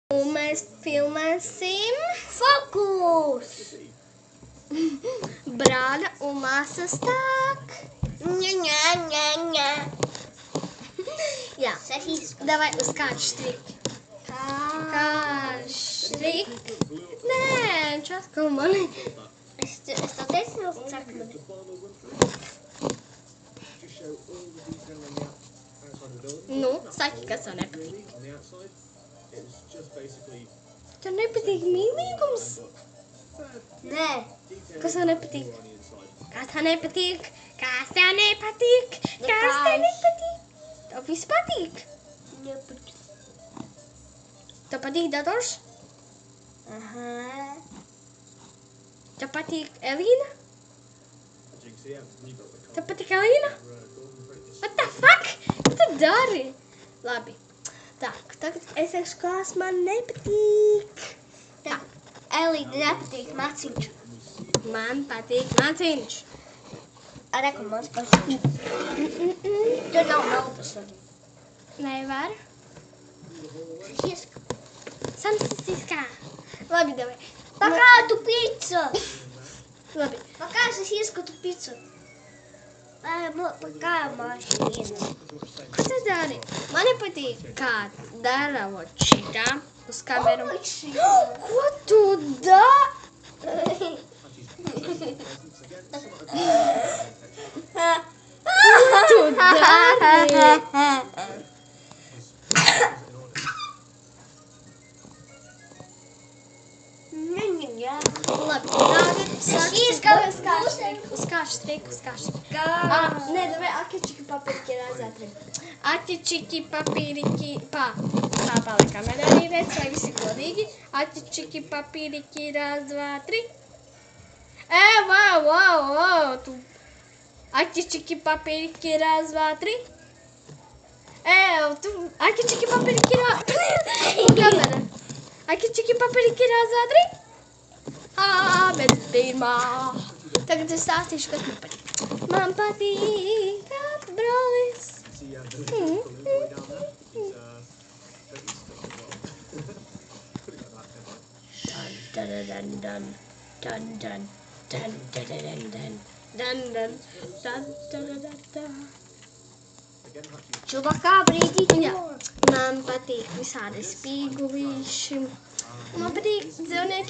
Mēs filmēsim Fokus! brāļa un māsas tāk. Ņa. Jā, davai uz kādu striku. Kādu striku? Nē, časkal mani. Es to teicu, no cakmeni. Nu, saki, kas tev nepatīk. Tev nepatīk mīlīgums? Nē. Kas tev nepatīk? Kas tev nepatīk? Kas tev nepatīk? Kas tev nepatīk? Tev viss patīk? Nepatīk. Tev patīk dators? Aha. Tev patīk Elīna? Tev patīk Elīna? What the fuck? Ko tu dari? Labi. Tā, tagad es teikšu, kas man nepatīk. Tā. Elīna nepatīk maciņš. Man patīk maciņš. Reku mans patīk. Tur nav naudas arī. Nevar. Ieska. Samsiskā. Labi, davai. Pakātu pica. Labi. Pakās es ieskatu picu. Pakā mašīna. Ko tu dari? Man nepatīk, kā dara vot šitā uz kameru. Ko tu dari? Ko tu dari? Labi, tagad uz kādu striku. Nē, davai atķičiki papīriki rāzātri. Atķičiki papīriki, palika. Man arī redz, lai visi godīgi. Atķičiki papīriki rāzātri. Wow, tu. Atķičiki papīriki rāzātri. Tu. Atķičiki papīriki rāzātri. Kamera. Atķičiki papīriki rāzātri. Bet pirmā. Tagad es stāstīšu, kas man patīk. Man patīk atbraulis. Čubakā brīdī. Jā. Man patīk visādi spīgulīši. Man patīk dzīvnieki.